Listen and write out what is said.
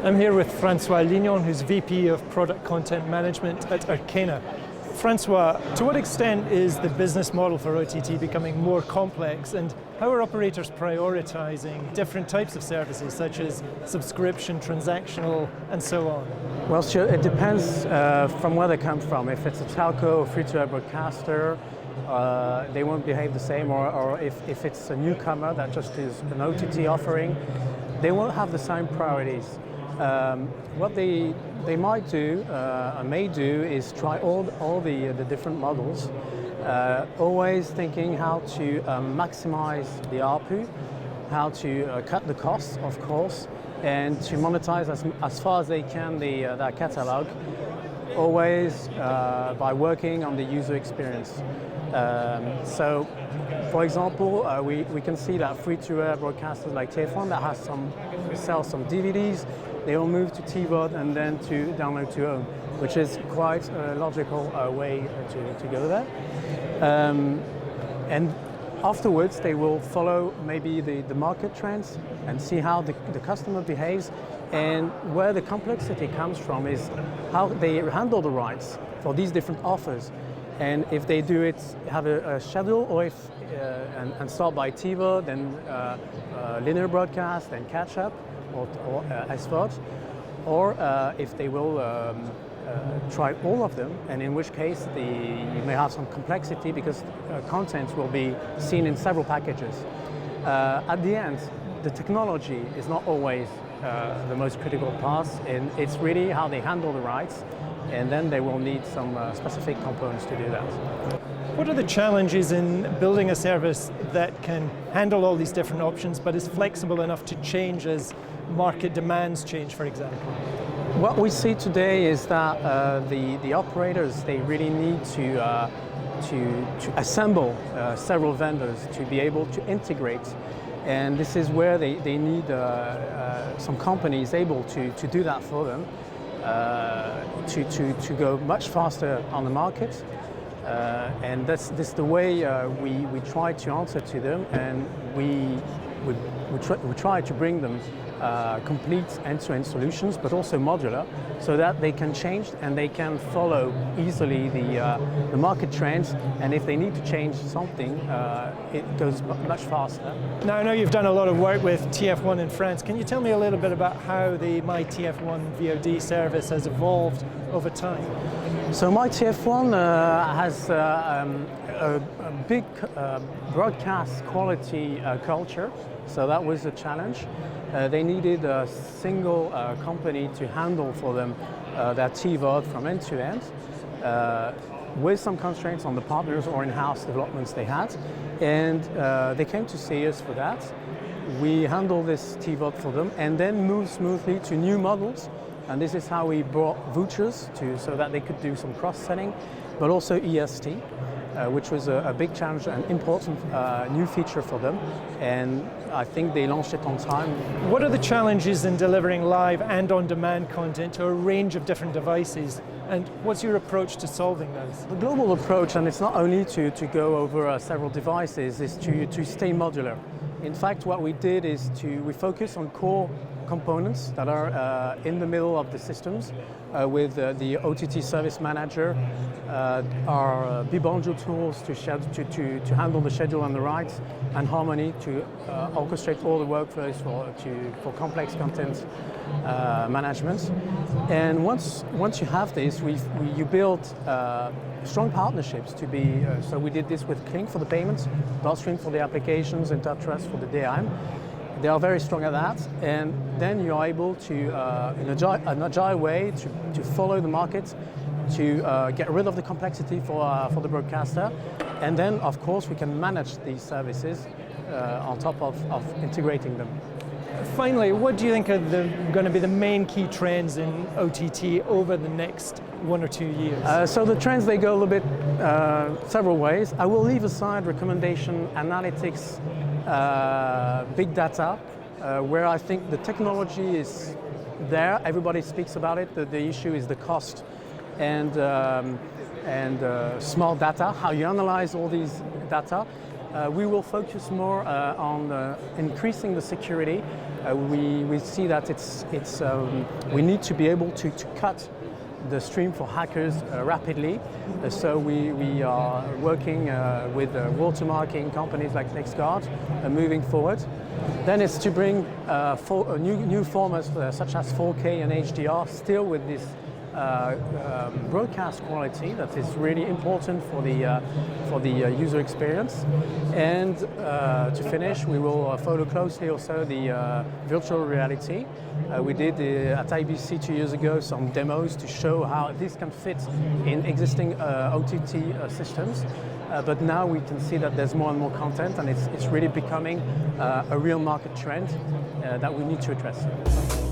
I'm here with François Lignon, who's VP of Product Content Management at Arkena. François, to what extent is the business model for OTT becoming more complex, and how are operators prioritizing different types of services such as subscription, transactional, and so on? Well, sure, it depends from where they come from. If it's a telco or free-to-air broadcaster, they won't behave the same, or if it's a newcomer that just is an OTT offering, they won't have the same priorities. What they might do and may do is try all the different models, always thinking how to maximize the ARPU, how to cut the costs, of course, and to monetize as far as they can their catalog, always by working on the user experience. So, for example, we can see that free-to-air broadcasters like TF1 that sell some DVDs, they all move to TVOD and then to download to home, which is quite a logical way to go there. And afterwards, they will follow maybe the market trends and see how the customer behaves, and where the complexity comes from is how they handle the rights for these different offers. And if they do it, have a schedule, or if and start by TiVo, then linear broadcast, then catch up, or SVOD, or if they will try all of them, and in which case you may have some complexity because content will be seen in several packages. At the end, the technology is not always the most critical part, and it's really how they handle the rights, and then they will need some specific components to do that. What are the challenges in building a service that can handle all these different options but is flexible enough to change as market demands change, for example? What we see today is that the operators, they really need to assemble several vendors to be able to integrate, and this is where they need some companies able to do that for them, to go much faster on the market. And that's the way we try to answer to them, and we try to bring them complete end-to-end solutions, but also modular, so that they can change and they can follow easily the market trends, and if they need to change something, it goes much faster. Now, I know you've done a lot of work with TF1 in France. Can you tell me a little bit about how the My TF1 VOD service has evolved over time? So My TF1 has a big broadcast quality culture, so that was a challenge. They needed a single company to handle for them their TVOD from end to end, with some constraints on the partners or in-house developments they had, and they came to see us for that. We handle this TVOD for them and then move smoothly to new models, and this is how we brought vouchers so that they could do some cross-selling, but also EST, which was a big challenge and important new feature for them, and I think they launched it on time. What are the challenges in delivering live and on-demand content to a range of different devices, and what's your approach to solving those? The global approach, and it's not only to go over several devices, is to stay modular. In fact, what we did is we focus on core components that are in the middle of the systems, with the OTT Service Manager, our Bibanjo tools to handle the schedule and the rights, and Harmony to orchestrate all the workflows for complex content management. And once you have this, you build strong partnerships to be. So we did this with Kling for the payments, Bloodstream for the applications, and Toutrust for the DRM. They are very strong at that, and then you are able to, in an agile way, to follow the market, to get rid of the complexity for the broadcaster, and then, of course, we can manage these on top of integrating them. Finally, what do you think are going to be the main key trends in OTT over the next 1 or 2 years? So the trends, they go a little bit several ways. I will leave aside recommendation, analytics, big data, where I think the technology is there. Everybody speaks about it. The issue is the cost and small data, how you analyze all these data. We will focus more on increasing the security. We see that we need to be able to cut the stream for hackers rapidly. So we are working with watermarking companies like NextGuard moving forward. Then it's to bring new formats such as 4K and HDR, still with this broadcast quality that is really important for the user experience. And to finish, we will follow closely also the virtual reality. We did at IBC 2 years ago some demos to show how this can fit in existing OTT systems. But now we can see that there's more and more content, and it's really becoming a real market trend that we need to address.